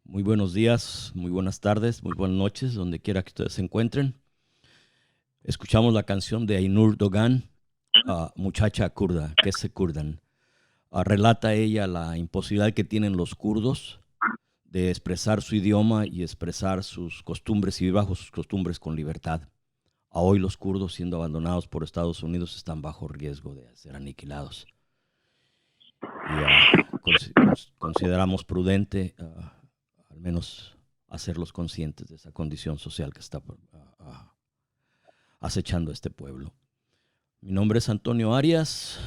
Muy buenos días, muy buenas tardes, muy buenas noches, donde quiera que ustedes se encuentren. Escuchamos la canción de Aynur Doğan, Muchacha Kurda, que se kurdan. Relata ella la imposibilidad que tienen los kurdos de expresar su idioma y expresar sus costumbres y vivir bajo sus costumbres con libertad. Hoy los kurdos, siendo abandonados por Estados Unidos, están bajo riesgo de ser aniquilados. Y consideramos prudente al menos hacerlos conscientes de esa condición social que está acechando a este pueblo. Mi nombre es Antonio Arias.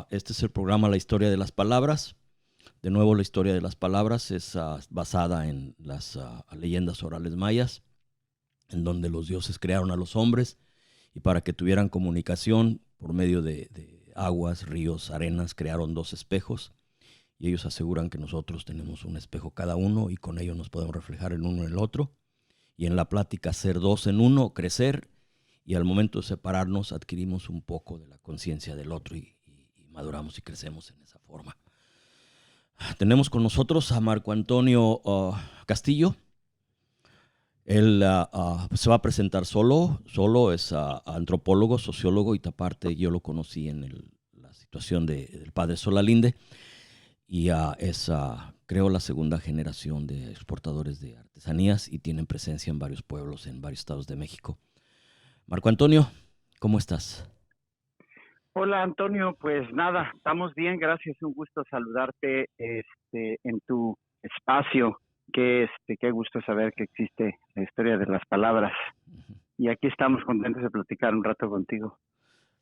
Este es el programa La Historia de las Palabras. De nuevo, la historia de las palabras es basada en las leyendas orales mayas, en donde los dioses crearon a los hombres y para que tuvieran comunicación por medio de aguas, ríos, arenas, crearon dos espejos. Y ellos aseguran que nosotros tenemos un espejo cada uno y con ello nos podemos reflejar el uno en el otro. Y en la plática ser dos en uno, crecer, y al momento de separarnos adquirimos un poco de la conciencia del otro y maduramos y crecemos en esa forma. Tenemos con nosotros a Marco Antonio Castillo. Él se va a presentar solo es antropólogo, sociólogo, y aparte yo lo conocí en la situación del padre Solalinde. Y es, creo, la segunda generación de exportadores de artesanías y tienen presencia en varios pueblos, en varios estados de México. Marco Antonio, ¿cómo estás? Hola Antonio, pues nada, estamos bien, gracias, un gusto saludarte en tu espacio. Qué gusto saber que existe la historia de las palabras. Y aquí estamos contentos de platicar un rato contigo.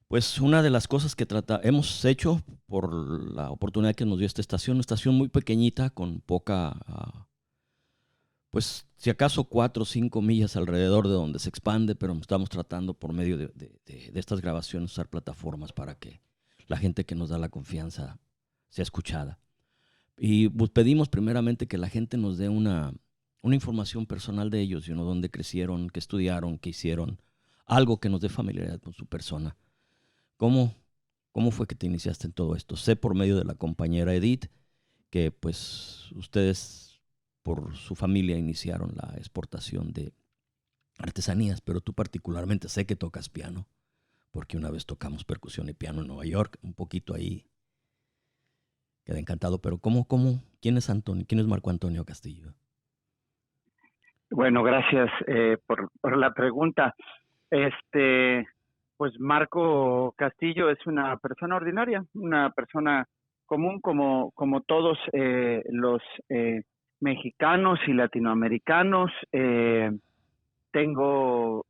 Pues una de las cosas que hemos hecho por la oportunidad que nos dio esta estación, una estación muy pequeñita con poca, pues si acaso 4 o 5 millas alrededor de donde se expande, pero estamos tratando por medio de estas grabaciones usar plataformas para que la gente que nos da la confianza sea escuchada. Y pues pedimos primeramente que la gente nos dé una información personal de ellos, dónde crecieron, qué estudiaron, qué hicieron, algo que nos dé familiaridad con su persona. ¿Cómo fue que te iniciaste en todo esto? Sé por medio de la compañera Edith que pues ustedes por su familia iniciaron la exportación de artesanías, pero tú particularmente sé que tocas piano, porque una vez tocamos percusión y piano en Nueva York, un poquito ahí quedé encantado, pero ¿quién es Antonio? ¿Quién es Marco Antonio Castillo? Bueno, gracias por la pregunta. Pues Marco Castillo es una persona ordinaria, una persona común como todos los mexicanos y latinoamericanos. Tengo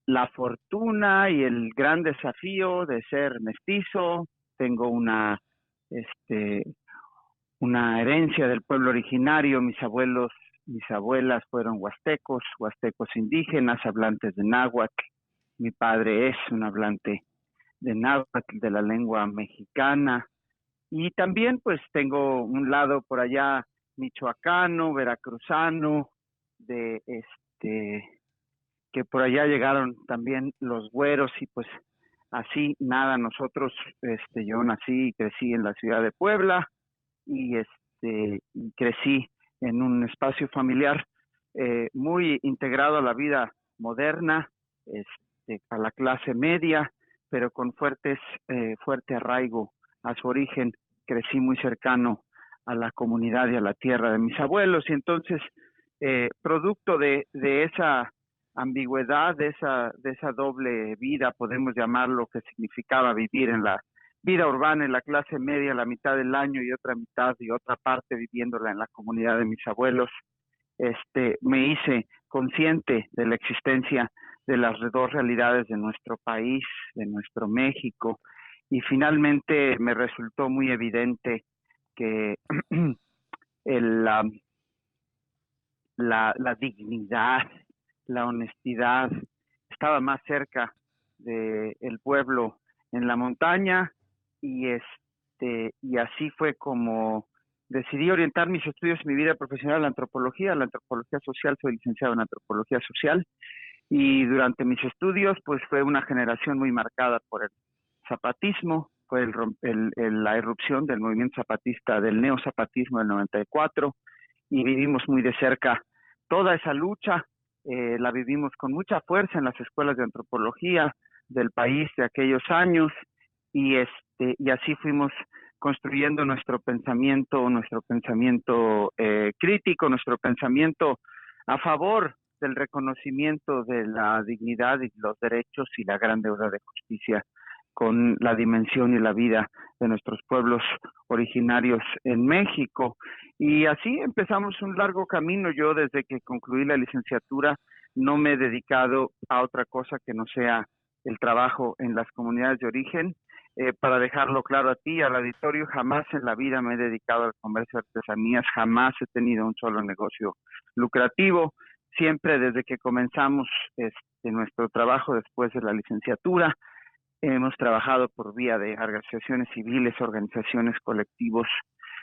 la fortuna y el gran desafío de ser mestizo. Tengo una herencia del pueblo originario. Mis abuelas fueron huastecos indígenas, hablantes de náhuatl. Mi padre es un hablante de náhuatl, de la lengua mexicana. Y también pues tengo un lado por allá michoacano, veracruzano, de que por allá llegaron también los güeros y pues así nada, nosotros, yo nací y crecí en la ciudad de Puebla y crecí en un espacio familiar muy integrado a la vida moderna, a la clase media, pero con fuerte arraigo a su origen. Crecí muy cercano a la comunidad y a la tierra de mis abuelos, y entonces producto de esa ambigüedad, de esa doble vida, podemos llamarlo, que significaba vivir en la vida urbana en la clase media la mitad del año y otra mitad y otra parte viviéndola en la comunidad de mis abuelos, me hice consciente de la existencia de las dos realidades de nuestro país, de nuestro México, y finalmente me resultó muy evidente que la dignidad, la honestidad estaba más cerca del pueblo en la montaña, y así fue como decidí orientar mis estudios y mi vida profesional a la antropología social. Soy licenciado en antropología social, y durante mis estudios pues fue una generación muy marcada por el zapatismo. Fue la irrupción del movimiento zapatista, del neozapatismo del 94, y vivimos muy de cerca toda esa lucha. La vivimos con mucha fuerza en las escuelas de antropología del país de aquellos años, y así fuimos construyendo nuestro pensamiento crítico, nuestro pensamiento a favor del reconocimiento de la dignidad y los derechos y la gran deuda de justicia con la dimensión y la vida de nuestros pueblos originarios en México. Y así empezamos un largo camino. Yo, desde que concluí la licenciatura, no me he dedicado a otra cosa que no sea el trabajo en las comunidades de origen. Para dejarlo claro a ti, al auditorio, jamás en la vida me he dedicado al comercio de artesanías, jamás he tenido un solo negocio lucrativo. Siempre, desde que comenzamos nuestro trabajo después de la licenciatura, hemos trabajado por vía de organizaciones civiles, organizaciones, colectivos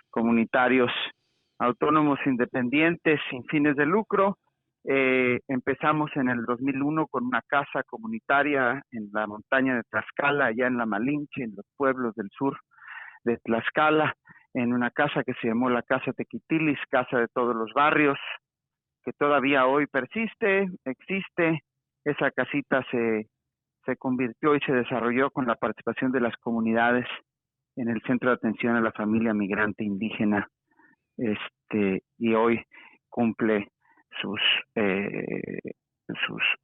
comunitarios, autónomos, independientes, sin fines de lucro. Empezamos en el 2001 con una casa comunitaria en la montaña de Tlaxcala, allá en la Malinche, en los pueblos del sur de Tlaxcala, en una casa que se llamó la Casa Tequitilis, Casa de Todos los Barrios, que todavía hoy persiste, existe. Esa casita se convirtió y se desarrolló con la participación de las comunidades en el Centro de Atención a la Familia Migrante Indígena, y hoy cumple sus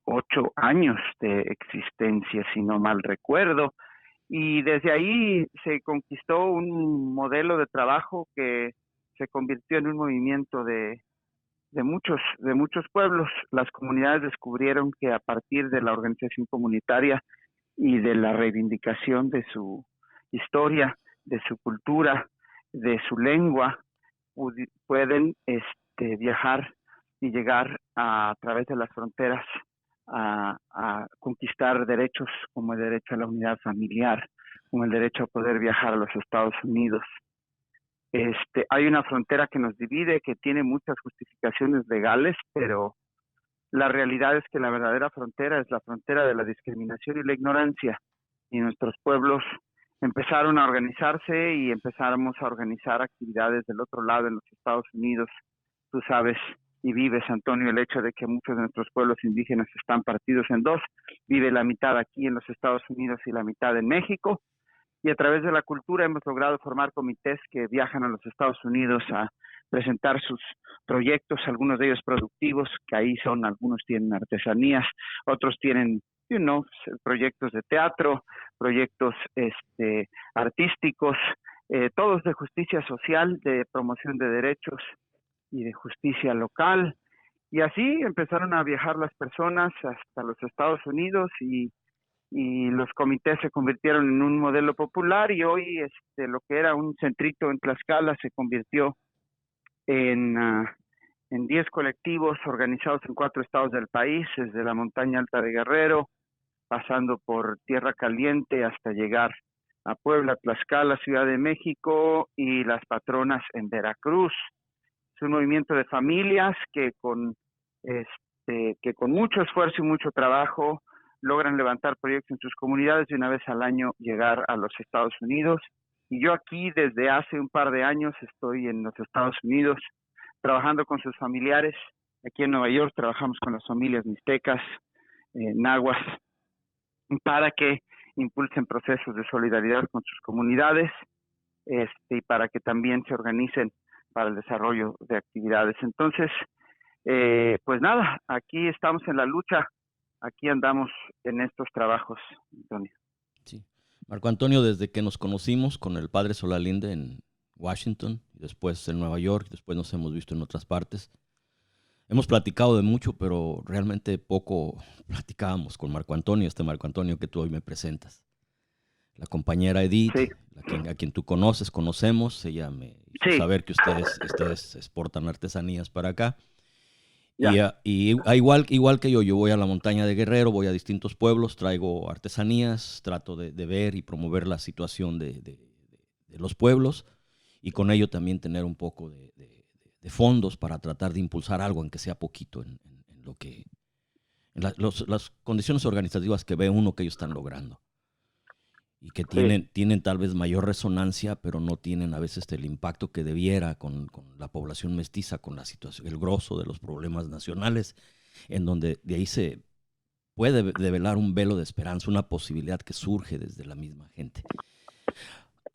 8 años de existencia, si no mal recuerdo, y desde ahí se conquistó un modelo de trabajo que se convirtió en un movimiento de muchos pueblos. Las comunidades descubrieron que a partir de la organización comunitaria y de la reivindicación de su historia, de su cultura, de su lengua, pueden viajar y llegar a través de las fronteras a conquistar derechos como el derecho a la unidad familiar, como el derecho a poder viajar a los Estados Unidos. Hay una frontera que nos divide, que tiene muchas justificaciones legales, pero la realidad es que la verdadera frontera es la frontera de la discriminación y la ignorancia. Y nuestros pueblos empezaron a organizarse y empezamos a organizar actividades del otro lado en los Estados Unidos. Tú sabes y vives, Antonio, el hecho de que muchos de nuestros pueblos indígenas están partidos en dos. Vive la mitad aquí en los Estados Unidos y la mitad en México. Y a través de la cultura hemos logrado formar comités que viajan a los Estados Unidos a presentar sus proyectos, algunos de ellos productivos, que ahí son, algunos tienen artesanías, otros tienen, proyectos de teatro, proyectos artísticos, todos de justicia social, de promoción de derechos y de justicia local. Y así empezaron a viajar las personas hasta los Estados Unidos, y los comités se convirtieron en un modelo popular, y hoy lo que era un centrito en Tlaxcala se convirtió en 10 colectivos organizados en 4 estados del país, desde la montaña alta de Guerrero, pasando por Tierra Caliente hasta llegar a Puebla, Tlaxcala, Ciudad de México y Las Patronas en Veracruz. Es un movimiento de familias que con mucho esfuerzo y mucho trabajo logran levantar proyectos en sus comunidades y una vez al año llegar a los Estados Unidos. Y yo aquí desde hace un par de años estoy en los Estados Unidos trabajando con sus familiares. Aquí en Nueva York trabajamos con las familias mixtecas, nahuas, para que impulsen procesos de solidaridad con sus comunidades, y para que también se organicen para el desarrollo de actividades. Entonces, pues nada, aquí estamos en la lucha. Aquí andamos en estos trabajos, Antonio. Sí. Marco Antonio, desde que nos conocimos con el padre Solalinde en Washington, después en Nueva York, después nos hemos visto en otras partes, hemos platicado de mucho, pero realmente poco platicábamos con Marco Antonio, Marco Antonio que tú hoy me presentas. La compañera Edith, sí, a quien tú conocemos, ella me hizo saber que ustedes exportan artesanías para acá. Y igual que yo voy a la montaña de Guerrero, voy a distintos pueblos, traigo artesanías, trato de ver y promover la situación de los pueblos. y con ello también tener un poco de fondos para tratar de impulsar algo, aunque sea poquito, en lo que, las condiciones organizativas que ve uno que ellos están logrando y que Sí, tienen tal vez mayor resonancia, pero no tienen a veces el impacto que debiera con la población mestiza, con la situación, el grosso de los problemas nacionales, en donde de ahí se puede develar un velo de esperanza, una posibilidad que surge desde la misma gente.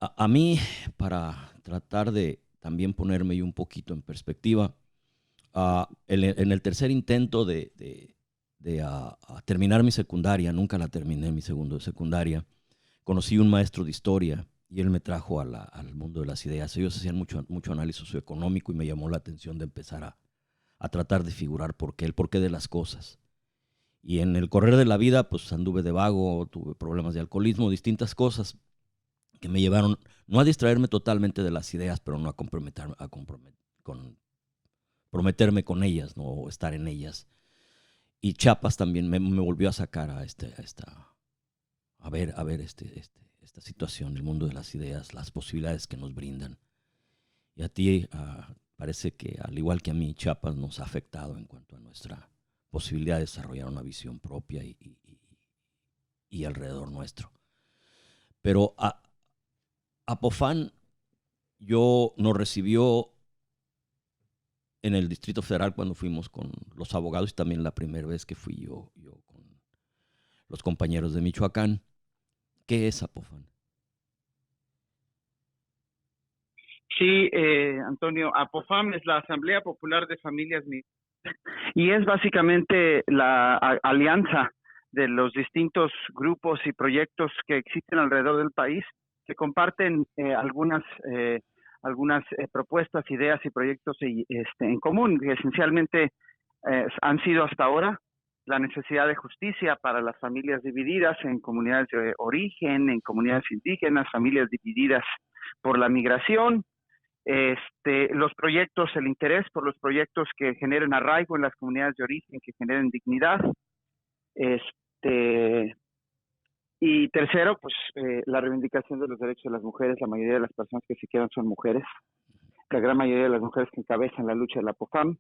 A mí, para tratar de también ponerme yo un poquito en perspectiva, en el tercer intento de terminar mi secundaria, nunca la terminé, mi segundo de secundaria, conocí un maestro de historia y él me trajo al mundo de las ideas. Ellos hacían mucho análisis socioeconómico y me llamó la atención de empezar a tratar de figurar el porqué de las cosas. Y en el correr de la vida, pues anduve de vago, tuve problemas de alcoholismo, distintas cosas que me llevaron no a distraerme totalmente de las ideas, pero no a comprometerme con ellas, no, o estar en ellas. Y Chiapas también me volvió a sacar a ver esta situación, el mundo de las ideas, las posibilidades que nos brindan. Y a ti parece que, al igual que a mí, Chiapas nos ha afectado en cuanto a nuestra posibilidad de desarrollar una visión propia y alrededor nuestro. Pero Apofán nos recibió en el Distrito Federal cuando fuimos con los abogados y también la primera vez que fui yo con los compañeros de Michoacán. ¿Qué es Apofán? sí, Antonio, APOFAM es la Asamblea Popular de Familias Migrantes y es básicamente la alianza de los distintos grupos y proyectos que existen alrededor del país, que comparten algunas propuestas, ideas y proyectos en común, que esencialmente han sido hasta ahora la necesidad de justicia para las familias divididas en comunidades de origen, en comunidades indígenas, familias divididas por la migración, los proyectos, el interés por los proyectos que generen arraigo en las comunidades de origen, que generen dignidad, y tercero, pues la reivindicación de los derechos de las mujeres. La mayoría de las personas que se quedan son mujeres, la gran mayoría de las mujeres que encabezan la lucha de la APOFAM.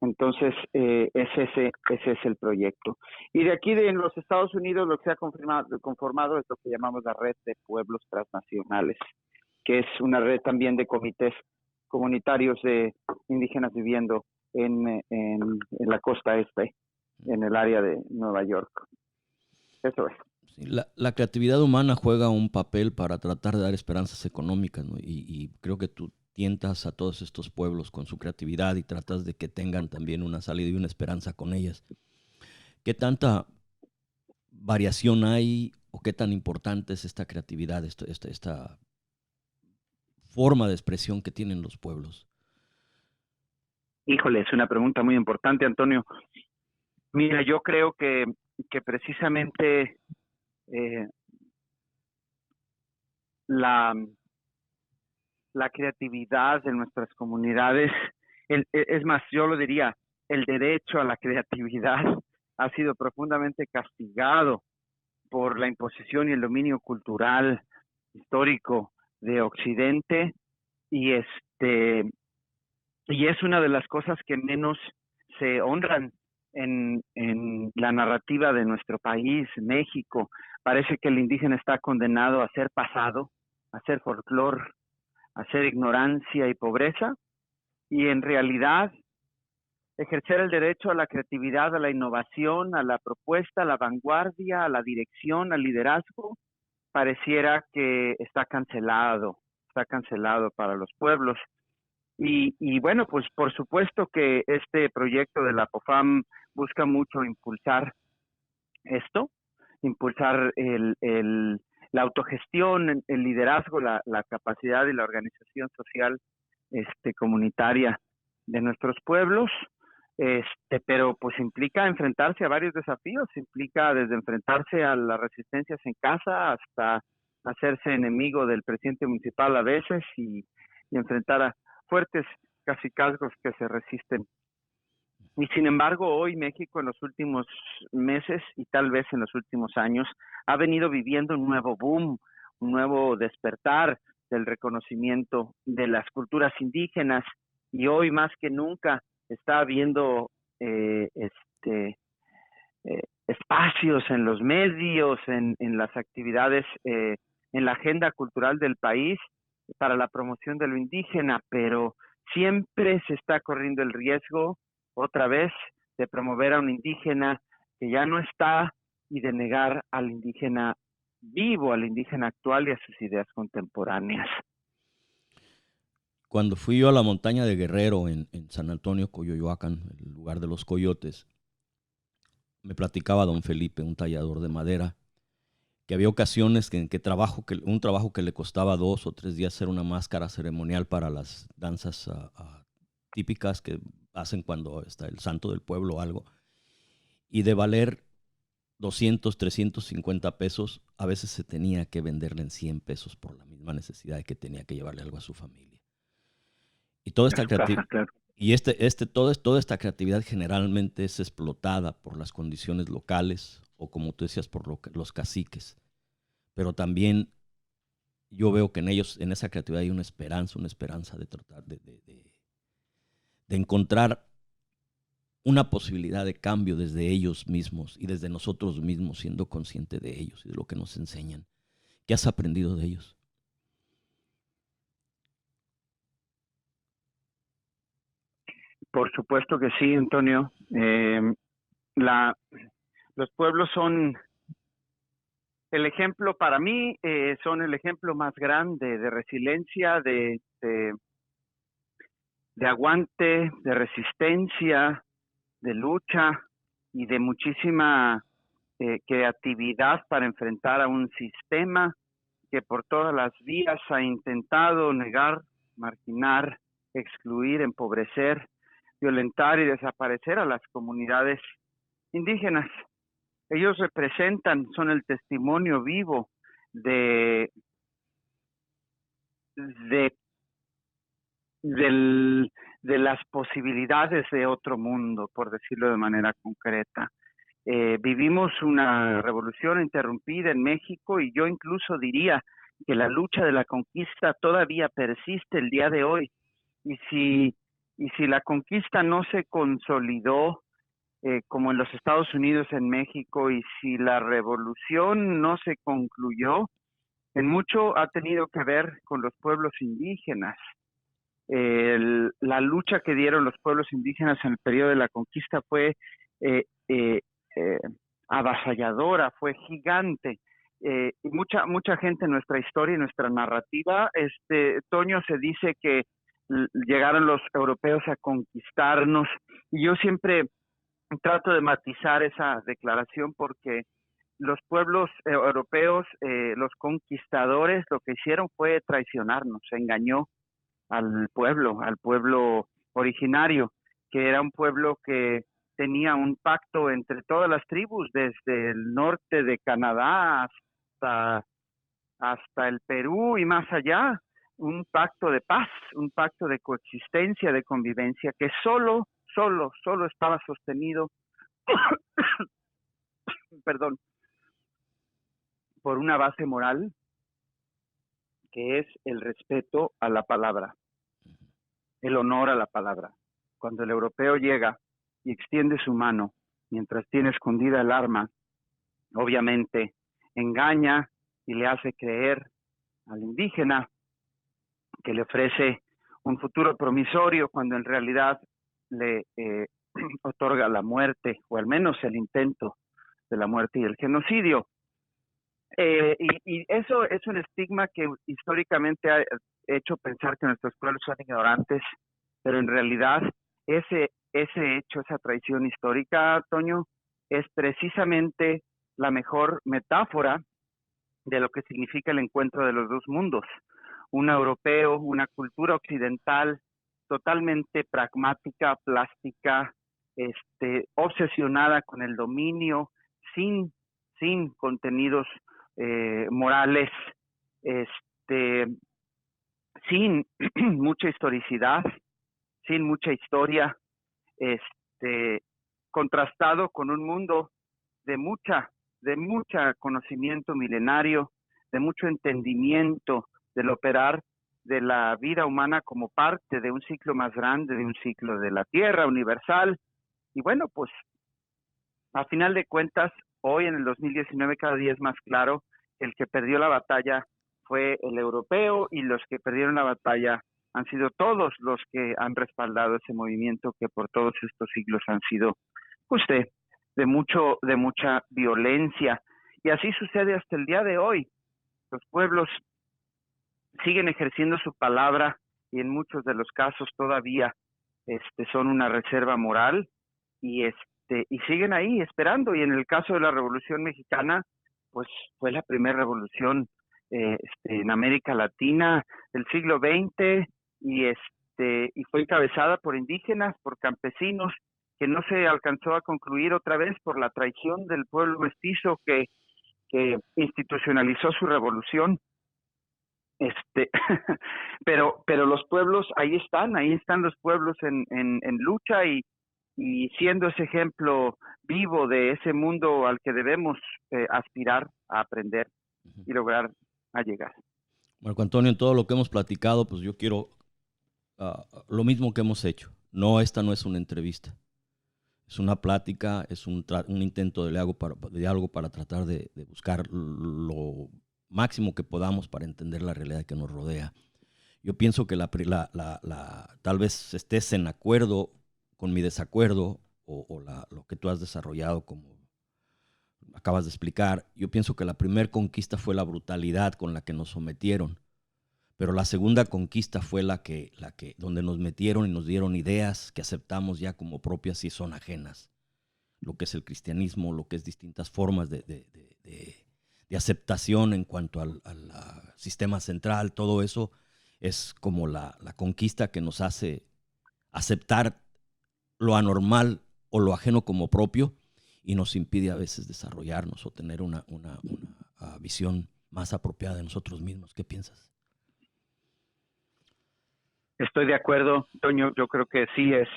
Entonces, ese es el proyecto. Y de aquí en los Estados Unidos lo que se ha conformado es lo que llamamos la Red de Pueblos Transnacionales, que es una red también de comités comunitarios de indígenas viviendo en la costa este, en el área de Nueva York. Eso es. Sí, la creatividad humana juega un papel para tratar de dar esperanzas económicas, ¿no? Y creo que tú tientas a todos estos pueblos con su creatividad y tratas de que tengan también una salida y una esperanza con ellas. ¿Qué tanta variación hay o qué tan importante es esta creatividad, esta forma de expresión que tienen los pueblos? Híjole, es una pregunta muy importante, Antonio. Mira, yo creo que precisamente la creatividad de nuestras comunidades, es más, yo lo diría, el derecho a la creatividad ha sido profundamente castigado por la imposición y el dominio cultural histórico de Occidente, y y es una de las cosas que menos se honran en la narrativa de nuestro país, México. Parece que el indígena está condenado a ser pasado, a ser folclore, a ser ignorancia y pobreza, y en realidad ejercer el derecho a la creatividad, a la innovación, a la propuesta, a la vanguardia, a la dirección, al liderazgo, pareciera que está cancelado para los pueblos. Y bueno, pues por supuesto que este proyecto de la APOFAM busca mucho impulsar esto, impulsar la autogestión, el liderazgo, la capacidad y la organización social comunitaria de nuestros pueblos, pero pues implica enfrentarse a varios desafíos, implica desde enfrentarse a las resistencias en casa hasta hacerse enemigo del presidente municipal a veces y enfrentar a fuertes cacicazgos que se resisten. Y sin embargo, hoy México en los últimos meses y tal vez en los últimos años ha venido viviendo un nuevo boom, un nuevo despertar del reconocimiento de las culturas indígenas, y hoy más que nunca está habiendo espacios en los medios, en las actividades, en la agenda cultural del país para la promoción de lo indígena, pero siempre se está corriendo el riesgo, otra vez, de promover a un indígena que ya no está y de negar al indígena vivo, al indígena actual y a sus ideas contemporáneas. Cuando fui yo a la montaña de Guerrero en San Antonio, Coyoyoacán, el lugar de los coyotes, me platicaba don Felipe, un tallador de madera, que había ocasiones un trabajo que le costaba 2 o 3 días hacer una máscara ceremonial para las danzas típicas que hacen cuando está el santo del pueblo o algo, y de valer 200, 350 pesos, a veces se tenía que venderle en 100 pesos por la misma necesidad de que tenía que llevarle algo a su familia. Y toda esta creatividad, Claro. y toda esta creatividad generalmente es explotada por las condiciones locales o, como tú decías, por los caciques. Pero también yo veo que en ellos, en esa creatividad, hay una esperanza de tratar de encontrar una posibilidad de cambio desde ellos mismos y desde nosotros mismos, siendo consciente de ellos y de lo que nos enseñan. ¿Qué has aprendido de ellos? Por supuesto que sí, Antonio. Los pueblos son el ejemplo, para mí, son el ejemplo más grande de resiliencia, de aguante, de resistencia, de lucha y de muchísima creatividad para enfrentar a un sistema que por todas las vías ha intentado negar, marginar, excluir, empobrecer, violentar y desaparecer a las comunidades indígenas. Ellos son el testimonio vivo de las posibilidades de otro mundo, por decirlo de manera concreta. Vivimos una revolución interrumpida en México y yo incluso diría que la lucha de la conquista todavía persiste el día de hoy. Y si la conquista no se consolidó como en los Estados Unidos, en México, y si la revolución no se concluyó, en mucho ha tenido que ver con los pueblos indígenas. La lucha que dieron los pueblos indígenas en el periodo de la conquista fue avasalladora, fue gigante. Y mucha gente en nuestra historia y nuestra narrativa, Toño, se dice que llegaron los europeos a conquistarnos, y yo siempre trato de matizar esa declaración porque los pueblos europeos, los conquistadores, lo que hicieron fue traicionarnos, engañó al pueblo originario, que era un pueblo que tenía un pacto entre todas las tribus, desde el norte de Canadá hasta el Perú y más allá, un pacto de paz, un pacto de coexistencia, de convivencia, que solo estaba sostenido perdón, por una base moral que es el respeto a la palabra, el honor a la palabra. Cuando el europeo llega y extiende su mano mientras tiene escondida el arma, obviamente engaña y le hace creer al indígena que le ofrece un futuro promisorio cuando en realidad le otorga la muerte, o al menos el intento de la muerte y el genocidio. Y eso es un estigma que históricamente ha hecho pensar que nuestros pueblos son ignorantes, pero en realidad ese hecho, esa traición histórica, Toño, es precisamente la mejor metáfora de lo que significa el encuentro de los dos mundos. Un europeo, una cultura occidental totalmente pragmática, plástica, obsesionada con el dominio, sin contenidos morales, sin mucha historicidad, sin mucha historia, contrastado con un mundo de mucha conocimiento milenario, de mucho entendimiento del operar de la vida humana como parte de un ciclo más grande, de un ciclo de la Tierra universal. Y bueno, pues a final de cuentas, hoy en el 2019 cada día es más claro que el que perdió la batalla fue el europeo, y los que perdieron la batalla han sido todos los que han respaldado ese movimiento que por todos estos siglos han sido pues de mucha violencia. Y así sucede hasta el día de hoy. Los pueblos siguen ejerciendo su palabra, y en muchos de los casos todavía son una reserva moral, y y siguen ahí esperando. Y en el caso de la Revolución Mexicana, pues fue la primera revolución en América Latina del siglo XX, y fue encabezada por indígenas, por campesinos, que no se alcanzó a concluir otra vez por la traición del pueblo mestizo que institucionalizó su revolución. Pero los pueblos ahí están los pueblos en lucha, y siendo ese ejemplo vivo de ese mundo al que debemos aspirar a aprender y lograr a llegar. Marco Antonio, en todo lo que hemos platicado, pues yo quiero lo mismo que hemos hecho. No, esta no es una entrevista. Es una plática, es un intento de diálogo para tratar de buscar lo máximo que podamos para entender la realidad que nos rodea. Yo pienso que tal vez estés en acuerdo con mi desacuerdo o lo que tú has desarrollado como acabas de explicar. Yo pienso que la primera conquista fue la brutalidad con la que nos sometieron, pero la segunda conquista fue donde nos metieron y nos dieron ideas que aceptamos ya como propias y son ajenas. Lo que es el cristianismo, lo que es distintas formas de aceptación en cuanto al sistema central, todo eso es como la conquista que nos hace aceptar lo anormal o lo ajeno como propio, y nos impide a veces desarrollarnos o tener una visión más apropiada de nosotros mismos. ¿Qué piensas? Estoy de acuerdo, Toño. Yo creo que sí es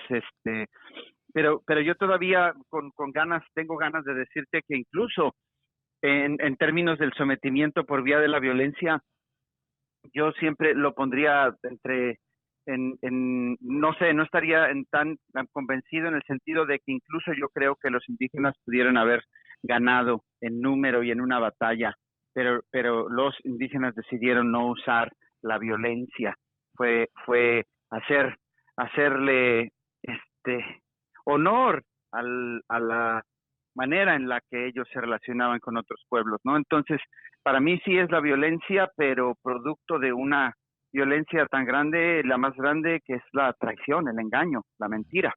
pero yo todavía tengo ganas de decirte que incluso en términos del sometimiento por vía de la violencia, yo siempre lo pondría no sé, no estaría tan convencido, en el sentido de que incluso yo creo que los indígenas pudieron haber ganado en número y en una batalla, pero los indígenas decidieron no usar la violencia. Fue hacerle honor a la manera en la que ellos se relacionaban con otros pueblos, ¿no? Entonces, para mí sí es la violencia, pero producto de una violencia tan grande, la más grande, que es la traición, el engaño, la mentira,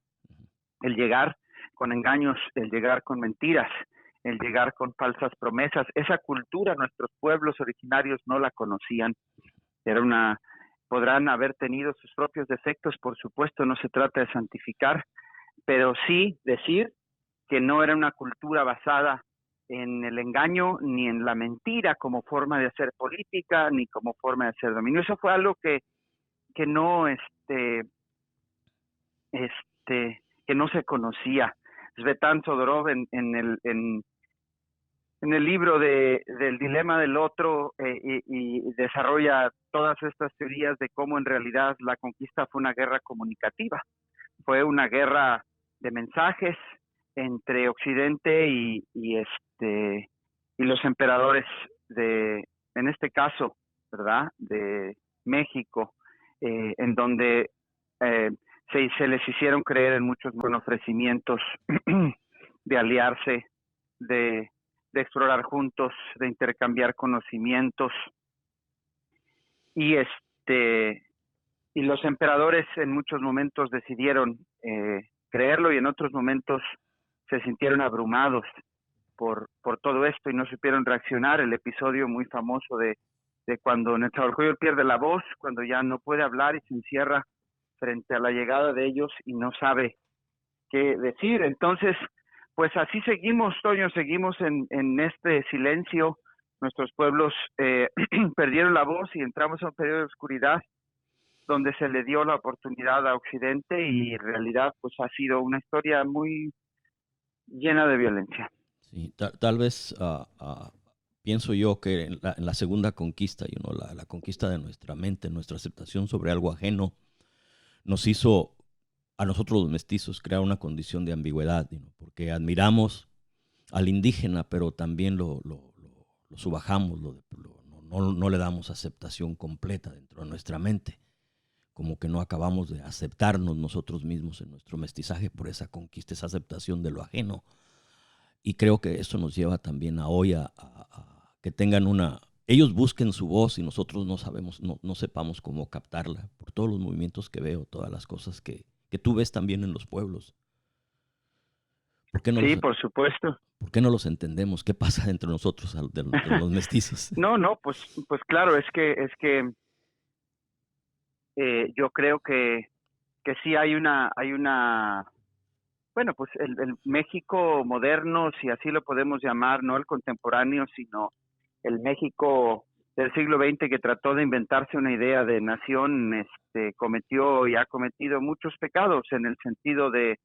el llegar con engaños, el llegar con mentiras, el llegar con falsas promesas. Esa cultura nuestros pueblos originarios no la conocían. Podrán haber tenido sus propios defectos, por supuesto, no se trata de santificar, pero sí decir que no era una cultura basada en el engaño ni en la mentira como forma de hacer política ni como forma de hacer dominio. Eso fue algo que no que no se conocía. Svetan Todorov en el libro del dilema del otro y desarrolla todas estas teorías de cómo en realidad la conquista fue una guerra comunicativa, fue una guerra de mensajes entre Occidente y los emperadores en este caso, ¿verdad?, de México, en donde se les hicieron creer en muchos con ofrecimientos de aliarse, de explorar juntos, de intercambiar conocimientos, y los emperadores en muchos momentos decidieron creerlo, y en otros momentos se sintieron abrumados por todo esto y no supieron reaccionar. El episodio muy famoso de cuando Nezahualcóyotl pierde la voz, cuando ya no puede hablar y se encierra frente a la llegada de ellos y no sabe qué decir. Entonces, pues así seguimos, Toño, seguimos en este silencio. Nuestros pueblos perdieron la voz y entramos a un periodo de oscuridad donde se le dio la oportunidad a Occidente, y en realidad pues ha sido una historia muy llena de violencia. Sí, tal vez Pienso yo que en la segunda conquista, la conquista de nuestra mente, nuestra aceptación sobre algo ajeno, nos hizo a nosotros los mestizos crear una condición de ambigüedad, porque admiramos al indígena, pero también lo subajamos, no le damos aceptación completa dentro de nuestra mente, como que no acabamos de aceptarnos nosotros mismos en nuestro mestizaje por esa conquista, esa aceptación de lo ajeno. Y creo que eso nos lleva también a hoy a que tengan ellos busquen su voz y nosotros no sepamos cómo captarla, por todos los movimientos que veo, todas las cosas que tú ves también en los pueblos. Sí, por supuesto. ¿Por qué no los entendemos? ¿Qué pasa entre nosotros, de los mestizos? No, pues claro, es que yo creo que sí bueno, pues el México moderno, si así lo podemos llamar, no el contemporáneo, sino el México del siglo XX que trató de inventarse una idea de nación, cometió y ha cometido muchos pecados en el sentido de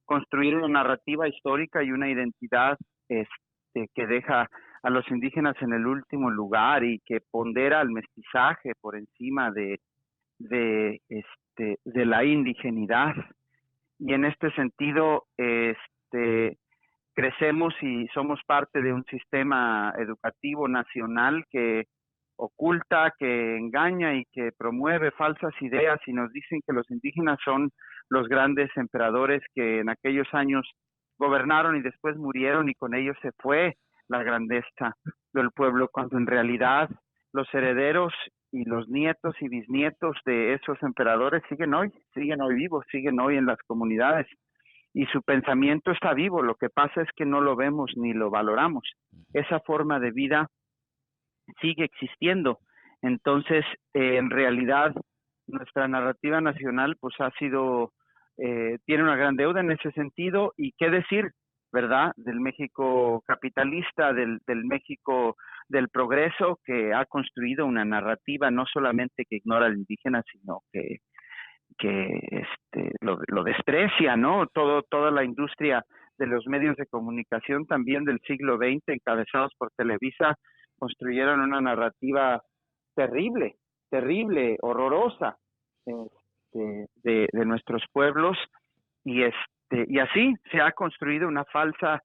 construir una narrativa histórica y una identidad que deja a los indígenas en el último lugar y que pondera al mestizaje por encima de la indigenidad. Y en este sentido, crecemos y somos parte de un sistema educativo nacional que oculta, que engaña y que promueve falsas ideas y nos dicen que los indígenas son los grandes emperadores que en aquellos años gobernaron y después murieron y con ellos se fue la grandeza del pueblo, cuando en realidad los herederos y los nietos y bisnietos de esos emperadores siguen hoy vivos, siguen hoy en las comunidades y su pensamiento está vivo. Lo que pasa es que no lo vemos ni lo valoramos. Esa forma de vida sigue existiendo. Entonces, en realidad, nuestra narrativa nacional pues ha sido, tiene una gran deuda en ese sentido. Y qué decir, ¿verdad?, del México capitalista, del México del progreso, que ha construido una narrativa no solamente que ignora al indígena, sino que lo desprecia, ¿no? Toda la industria de los medios de comunicación también del siglo XX, encabezados por Televisa, construyeron una narrativa terrible, horrorosa, de nuestros pueblos, y así se ha construido una falsa,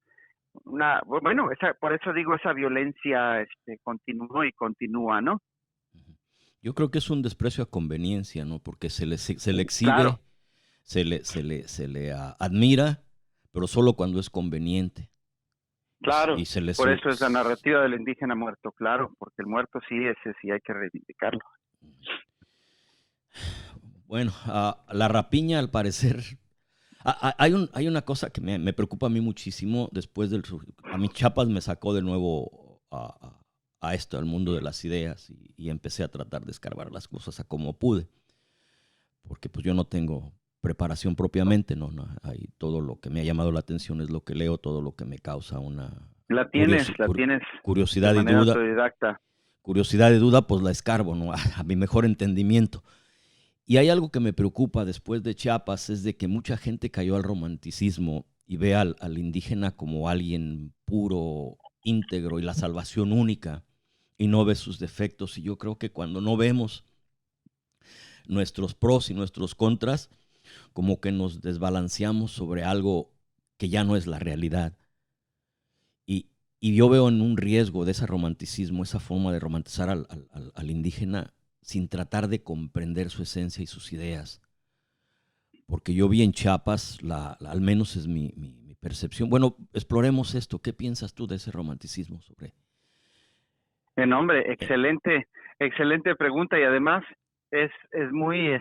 por eso digo, esa violencia continuó y continúa, ¿no? Yo creo que es un desprecio a conveniencia, ¿no? Porque se le exhibe, claro, se le admira, pero solo cuando es conveniente. Claro, por eso es la narrativa del indígena muerto, claro, porque el muerto sí, ese sí hay que reivindicarlo. Bueno, la rapiña, al parecer, hay una cosa que me preocupa a mí muchísimo después a mí Chiapas me sacó de nuevo a esto, al mundo de las ideas, y empecé a tratar de escarbar las cosas a como pude, porque pues yo no tengo preparación propiamente, no, hay todo lo que me ha llamado la atención es lo que leo, todo lo que me causa una curiosidad y duda. Autodidacta. Curiosidad y duda, pues la escarbo, ¿no? A mi mejor entendimiento. Y hay algo que me preocupa después de Chiapas, es de que mucha gente cayó al romanticismo y ve al indígena como alguien puro, íntegro y la salvación única, y no ve sus defectos. Y yo creo que cuando no vemos nuestros pros y nuestros contras, como que nos desbalanceamos sobre algo que ya no es la realidad. Y yo veo en un riesgo de ese romanticismo, esa forma de romantizar al indígena sin tratar de comprender su esencia y sus ideas. Porque yo vi en Chiapas, al menos es mi percepción. Bueno, exploremos esto. ¿Qué piensas tú de ese romanticismo sobre? Hombre, excelente pregunta, y además es muy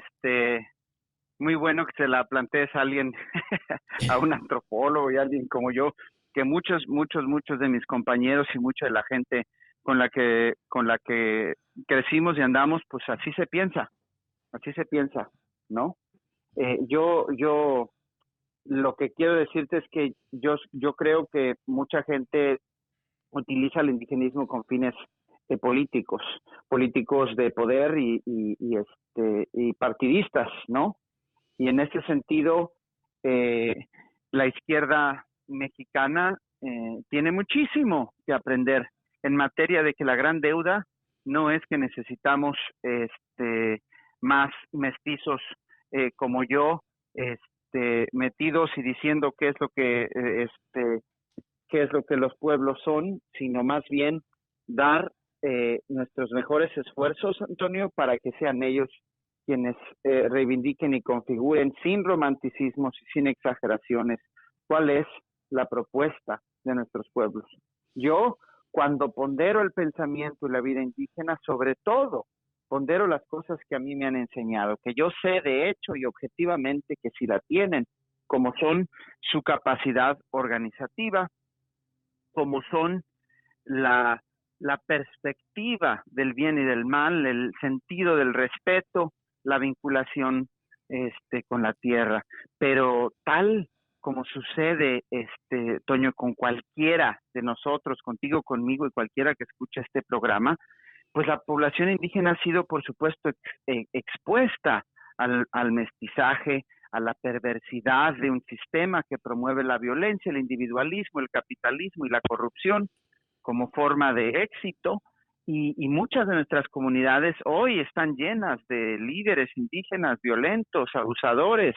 muy bueno que se la plantees a alguien, a un antropólogo y a alguien como yo, que muchos de mis compañeros y mucha de la gente con la que crecimos y andamos, pues así se piensa, ¿no? Yo lo que quiero decirte es que yo creo que mucha gente utiliza el indigenismo con fines políticos de poder y partidistas, ¿no? Y en ese sentido, la izquierda mexicana tiene muchísimo que aprender en materia de que la gran deuda no es que necesitamos más mestizos como yo, metidos y diciendo qué es lo que los pueblos son, sino más bien dar nuestros mejores esfuerzos, Antonio, para que sean ellos quienes reivindiquen y configuren sin romanticismos y sin exageraciones cuál es la propuesta de nuestros pueblos. Yo, cuando pondero el pensamiento y la vida indígena, sobre todo, pondero las cosas que a mí me han enseñado, que yo sé de hecho y objetivamente que si la tienen, como son su capacidad organizativa, como son la perspectiva del bien y del mal, el sentido del respeto, la vinculación con la tierra. Pero tal como sucede, Toño, con cualquiera de nosotros, contigo, conmigo y cualquiera que escuche este programa, pues la población indígena ha sido, por supuesto, expuesta al mestizaje, a la perversidad de un sistema que promueve la violencia, el individualismo, el capitalismo y la corrupción como forma de éxito, y muchas de nuestras comunidades hoy están llenas de líderes indígenas violentos, abusadores.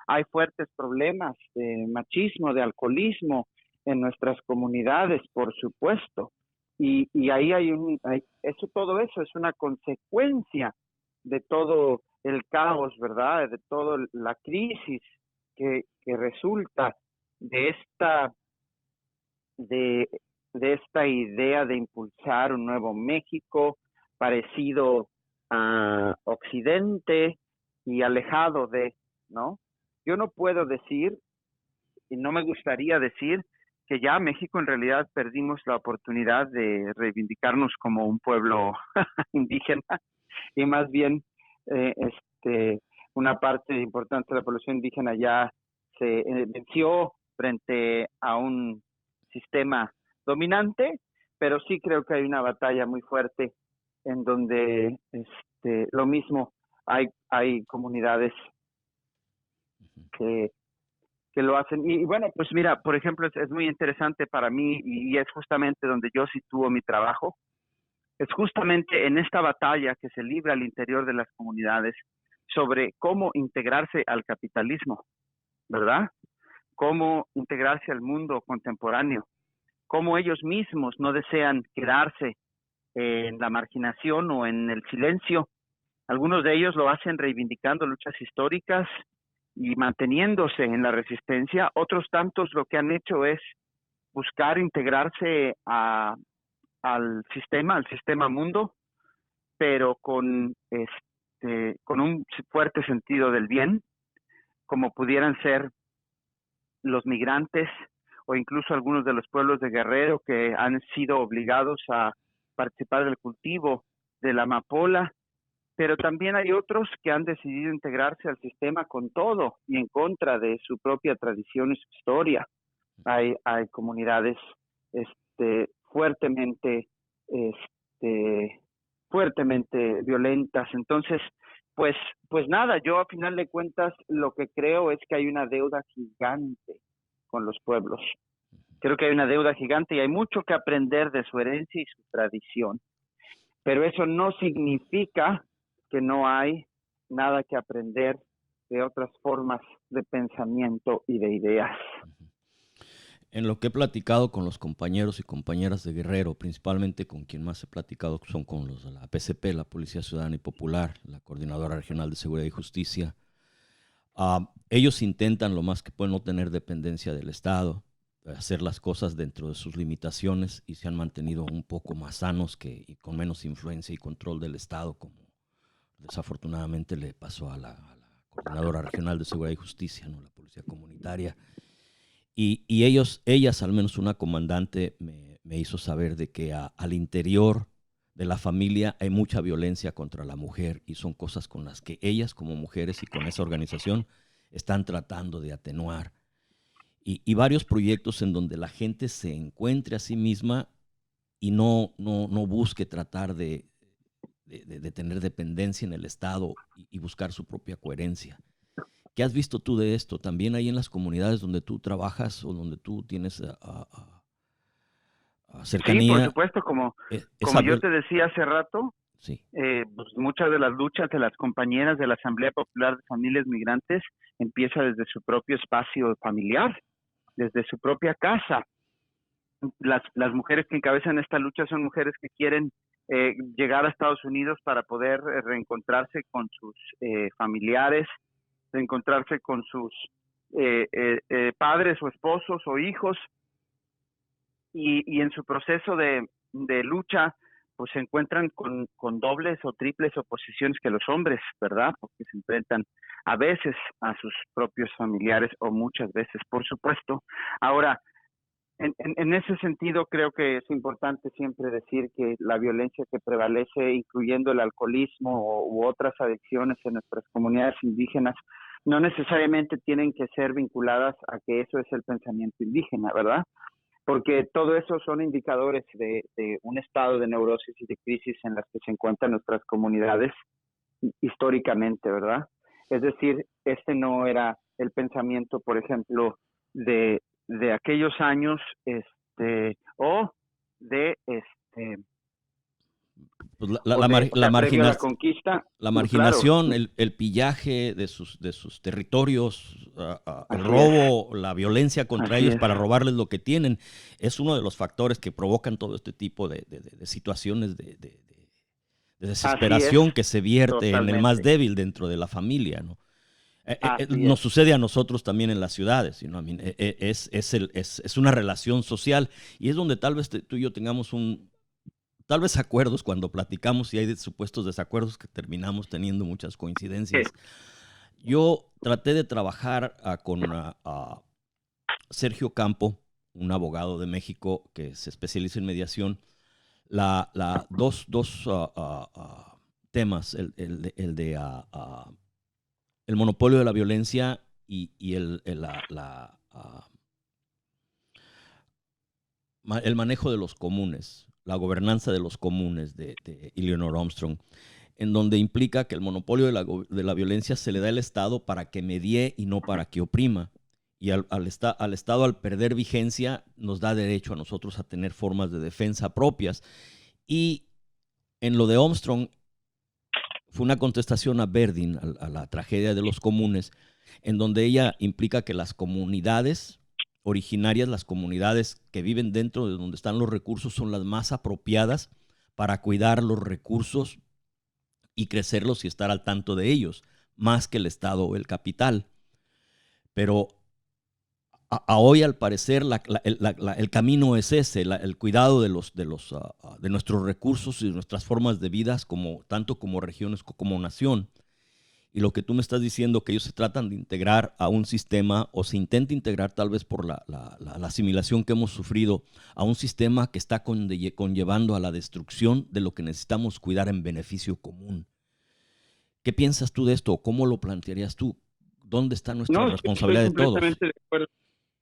Hay fuertes problemas de machismo, de alcoholismo en nuestras comunidades, por supuesto. Y ahí todo eso es una consecuencia de todo el caos, ¿verdad? De toda la crisis que resulta de de, de esta idea de impulsar un nuevo México parecido a Occidente y alejado ¿no? Yo no puedo decir, y no me gustaría decir, que ya México en realidad perdimos la oportunidad de reivindicarnos como un pueblo indígena, y más bien una parte importante de la población indígena ya se venció frente a un sistema dominante, pero sí creo que hay una batalla muy fuerte en donde lo mismo hay comunidades que lo hacen. Y bueno, pues mira, por ejemplo, es muy interesante para mí y es justamente donde yo sitúo mi trabajo. Es justamente en esta batalla que se libra al interior de las comunidades sobre cómo integrarse al capitalismo, ¿verdad? Cómo integrarse al mundo contemporáneo, cómo ellos mismos no desean quedarse en la marginación o en el silencio. Algunos de ellos lo hacen reivindicando luchas históricas y manteniéndose en la resistencia. Otros tantos lo que han hecho es buscar integrarse al sistema mundo, pero con un fuerte sentido del bien, como pudieran ser los migrantes o incluso algunos de los pueblos de Guerrero que han sido obligados a participar del cultivo de la amapola, pero también hay otros que han decidido integrarse al sistema con todo y en contra de su propia tradición y su historia. Hay comunidades fuertemente fuertemente violentas. Entonces, pues nada, yo a final de cuentas lo que creo es que hay una deuda gigante con los pueblos. Creo que hay una deuda gigante y hay mucho que aprender de su herencia y su tradición. Pero eso no significa que no hay nada que aprender de otras formas de pensamiento y de ideas. En lo que he platicado con los compañeros y compañeras de Guerrero, principalmente con quien más he platicado son con los de la PCP, la Policía Ciudadana y Popular, la Coordinadora Regional de Seguridad y Justicia. Ellos intentan lo más que pueden no tener dependencia del Estado, hacer las cosas dentro de sus limitaciones y se han mantenido un poco más sanos y con menos influencia y control del Estado, como desafortunadamente le pasó a la Coordinadora Regional de Seguridad y Justicia, ¿no? La Policía Comunitaria. Y ellas, al menos una comandante, me hizo saber de que al interior de la familia hay mucha violencia contra la mujer y son cosas con las que ellas como mujeres y con esa organización están tratando de atenuar. Y varios proyectos en donde la gente se encuentre a sí misma y no busque tratar de tener dependencia en el Estado y buscar su propia coherencia. ¿Qué has visto tú de esto? También ahí en las comunidades donde tú trabajas o donde tú tienes Sí, por cercanía, supuesto, como, esa... como yo te decía hace rato, Sí. pues muchas de las luchas de las compañeras de la Asamblea Popular de Familias Migrantes empieza desde su propio espacio familiar, desde su propia casa. Las mujeres que encabezan esta lucha son mujeres que quieren llegar a Estados Unidos para poder reencontrarse con sus familiares, reencontrarse con sus padres o esposos o hijos, y en su proceso de lucha pues se encuentran con dobles o triples oposiciones que los hombres, ¿verdad? Porque se enfrentan a veces a sus propios familiares o muchas veces, por supuesto. Ahora, en ese sentido, creo que es importante siempre decir que la violencia que prevalece, incluyendo el alcoholismo u otras adicciones en nuestras comunidades indígenas, no necesariamente tienen que ser vinculadas a que eso es el pensamiento indígena, ¿verdad? Porque todo eso son indicadores de un estado de neurosis y de crisis en las que se encuentran nuestras comunidades históricamente, ¿verdad? Es decir, este no era el pensamiento, por ejemplo, de aquellos años, o de Pues o sea, previo a la conquista, la claro, marginación, el pillaje de sus territorios, el así es, robo, la violencia contra así ellos es, para robarles lo que tienen, es uno de los factores que provocan todo este tipo de situaciones de así es, desesperación que se vierte en el más totalmente, débil dentro de la familia, ¿no? así es, Nos sucede a nosotros también en las ciudades, ¿no? Es una relación social y es donde tal vez tú y yo tengamos tal vez acuerdos cuando platicamos y hay supuestos desacuerdos que terminamos teniendo muchas coincidencias. Yo traté de trabajar con a Sergio Campo, un abogado de México que se especializa en mediación, dos temas, el monopolio de la violencia y el manejo de los comunes, la gobernanza de los comunes de Eleanor Armstrong, en donde implica que el monopolio de la violencia se le da al Estado para que medie y no para que oprima. Y al Estado, al perder vigencia, nos da derecho a nosotros a tener formas de defensa propias. Y en lo de Armstrong fue una contestación a Verdin, a la tragedia de los comunes, en donde ella implica que las comunidades originarias, las comunidades que viven dentro de donde están los recursos, son las más apropiadas para cuidar los recursos y crecerlos y estar al tanto de ellos, más que el Estado o el capital. Pero a hoy, al parecer, el camino es ese, el cuidado de nuestros recursos y de nuestras formas de vida, tanto como regiones como nación. Y lo que tú me estás diciendo, que ellos se tratan de integrar a un sistema, o se intenta integrar tal vez por la asimilación que hemos sufrido, a un sistema que está conllevando a la destrucción de lo que necesitamos cuidar en beneficio común. ¿Qué piensas tú de esto? ¿Cómo lo plantearías tú? ¿Dónde está nuestra no, estoy responsabilidad de todos? completamente de acuerdo.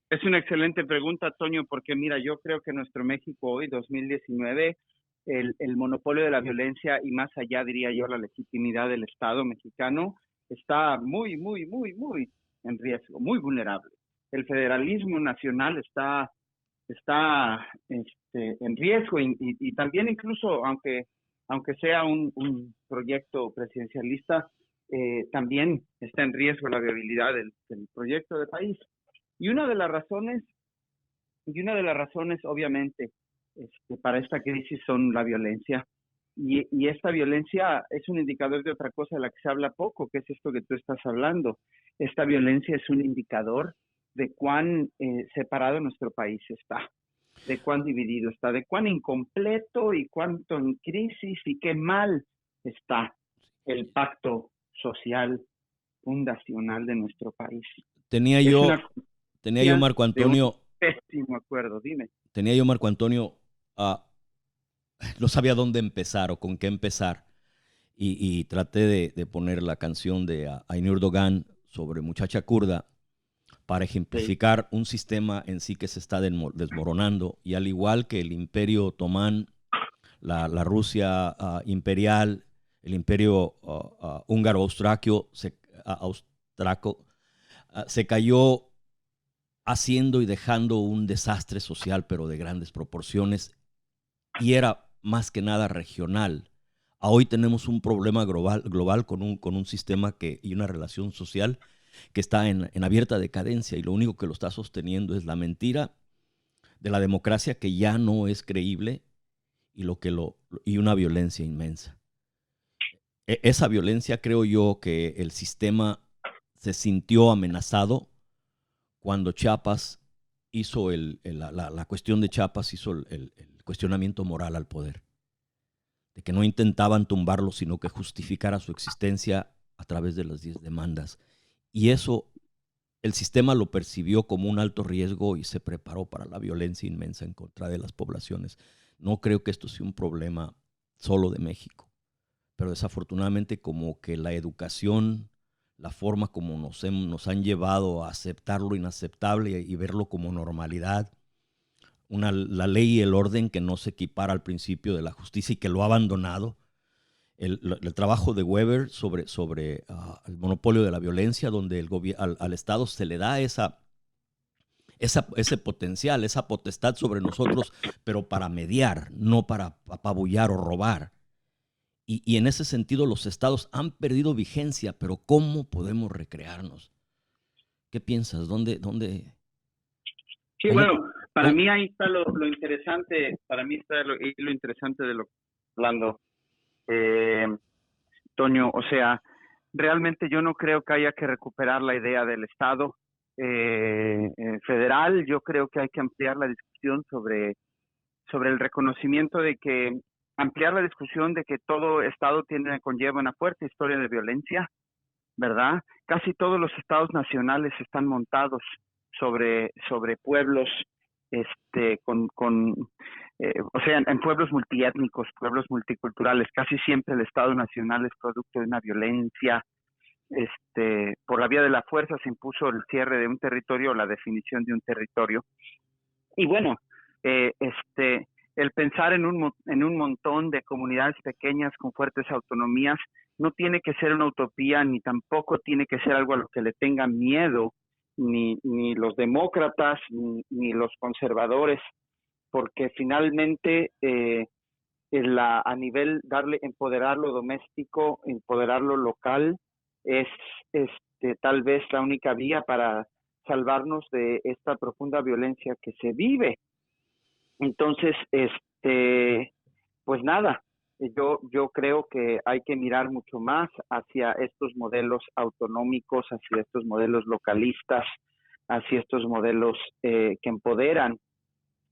Es una excelente pregunta, Toño, porque mira, yo creo que nuestro México hoy, 2019, el monopolio de la violencia y más allá, diría yo, la legitimidad del Estado mexicano está muy, muy, muy, muy en riesgo, muy vulnerable. El federalismo nacional está en riesgo y también incluso, aunque sea un proyecto presidencialista, también está en riesgo la viabilidad del proyecto de país. Y una de las razones, obviamente, para esta crisis son la violencia. Y esta violencia es un indicador de otra cosa de la que se habla poco, que es esto que tú estás hablando. Esta violencia es un indicador de cuán separado nuestro país está, de cuán dividido está, de cuán incompleto y cuánto en crisis y qué mal está el pacto social fundacional de nuestro país. Tenía Es yo, una tenía yo Marco de un Antonio, pésimo acuerdo, dime. tenía yo Marco Antonio, no sabía dónde empezar o con qué empezar. Y traté de poner la canción de Ainur Dogan sobre Muchacha Kurda para Sí, ejemplificar un sistema en sí que se está desmoronando. Y al igual que el Imperio Otomán, la Rusia imperial, el Imperio húngaro-austraco se cayó haciendo y dejando un desastre social, pero de grandes proporciones, y era más que nada regional. Hoy tenemos un problema global con un sistema y una relación social que está en abierta decadencia, y lo único que lo está sosteniendo es la mentira de la democracia, que ya no es creíble, y una violencia inmensa. Esa violencia, creo yo, que el sistema se sintió amenazado cuando Chiapas hizo la cuestión de Chiapas hizo el cuestionamiento moral al poder, de que no intentaban tumbarlo, sino que justificara su existencia a través de las 10 demandas. Y eso el sistema lo percibió como un alto riesgo y se preparó para la violencia inmensa en contra de las poblaciones. No creo que esto sea un problema solo de México, pero desafortunadamente, como que la educación, la forma como nos han llevado a aceptar lo inaceptable y verlo como normalidad, la ley y el orden que no se equipara al principio de la justicia y que lo ha abandonado. El trabajo de Weber sobre el monopolio de la violencia, donde al Estado se le da ese potencial, esa potestad sobre nosotros, pero para mediar, no para apabullar o robar. Y en ese sentido los estados han perdido vigencia, pero ¿cómo podemos recrearnos? ¿Qué piensas? ¿Dónde? Sí, bueno, para mí ahí está lo interesante, para mí está lo interesante de lo que estás hablando, Toño. O sea, realmente yo no creo que haya que recuperar la idea del Estado federal. Yo creo que hay que ampliar la discusión sobre el reconocimiento de que, ampliar la discusión de que todo Estado conlleva una fuerte historia de violencia, ¿verdad? Casi todos los estados nacionales están montados sobre pueblos, o sea, en pueblos multiétnicos, pueblos multiculturales. Casi siempre el Estado nacional es producto de una violencia. Por la vía de la fuerza se impuso el cierre de un territorio, la definición de un territorio. Y bueno, el pensar en un montón de comunidades pequeñas con fuertes autonomías no tiene que ser una utopía, ni tampoco tiene que ser algo a lo que le tengan miedo ni los demócratas ni los conservadores, porque finalmente a nivel empoderar lo doméstico, empoderar lo local, es tal vez la única vía para salvarnos de esta profunda violencia que se vive. Entonces, pues nada, yo creo que hay que mirar mucho más hacia estos modelos autonómicos, hacia estos modelos localistas, hacia estos modelos que empoderan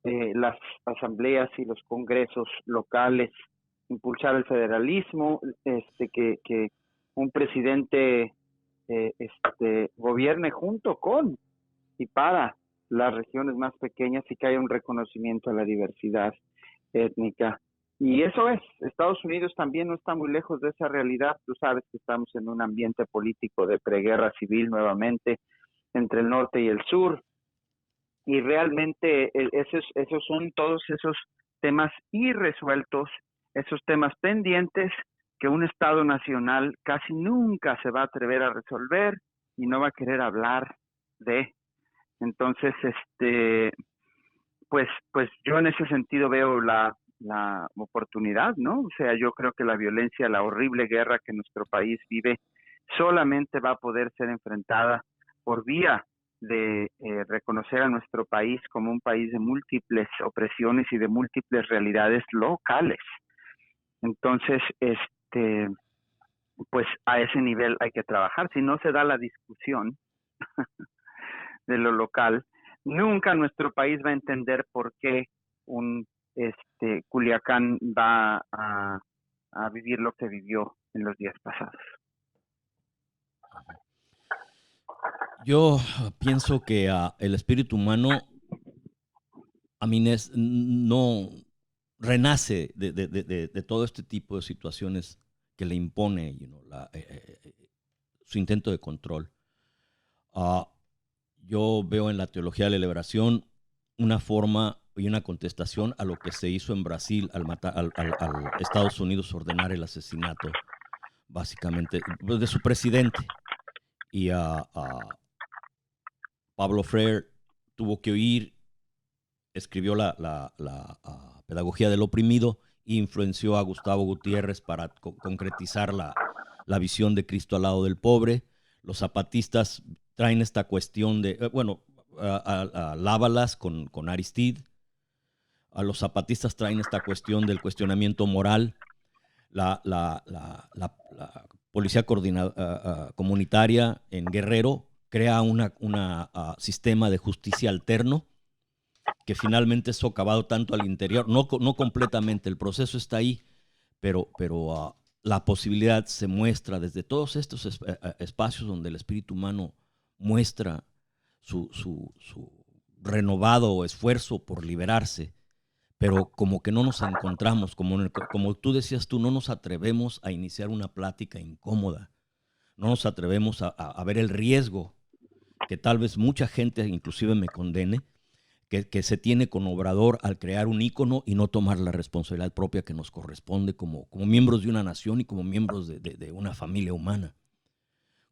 las asambleas y los congresos locales, impulsar el federalismo, que un presidente gobierne junto con y para las regiones más pequeñas, y que haya un reconocimiento a la diversidad étnica. Y eso es, Estados Unidos también no está muy lejos de esa realidad. Tú sabes que estamos en un ambiente político de preguerra civil nuevamente entre el norte y el sur, y realmente esos son todos esos temas irresueltos, esos temas pendientes que un Estado nacional casi nunca se va a atrever a resolver y no va a querer hablar de. Entonces, pues yo en ese sentido veo la oportunidad, ¿no? O sea, yo creo que la violencia, la horrible guerra que nuestro país vive, solamente va a poder ser enfrentada por vía de reconocer a nuestro país como un país de múltiples opresiones y de múltiples realidades locales. Entonces, pues a ese nivel hay que trabajar. Si no se da la discusión de lo local, nunca nuestro país va a entender por qué un Culiacán va a vivir lo que vivió en los días pasados. Yo pienso que el espíritu humano no renace de todo este tipo de situaciones que le impone su intento de control. Yo veo en la teología de la liberación una forma y una contestación a lo que se hizo en Brasil al Estados Unidos ordenar el asesinato, básicamente, de su presidente. Y Pablo Freire tuvo que huir, escribió la pedagogía del oprimido, e influenció a Gustavo Gutiérrez para concretizar la visión de Cristo al lado del pobre. Los zapatistas traen esta cuestión de, a Lábalas con Aristide. A los zapatistas traen esta cuestión del cuestionamiento moral. La policía comunitaria en Guerrero crea un sistema de justicia alterno que finalmente es socavado tanto al interior, no completamente, el proceso está ahí, pero la posibilidad se muestra desde todos estos espacios donde el espíritu humano muestra su renovado esfuerzo por liberarse, pero como que no nos encontramos, como tú decías tú, no nos atrevemos a iniciar una plática incómoda, no nos atrevemos a ver el riesgo que tal vez mucha gente inclusive me condene, que se tiene con Obrador al crear un ícono y no tomar la responsabilidad propia que nos corresponde como miembros de una nación y como miembros de una familia humana.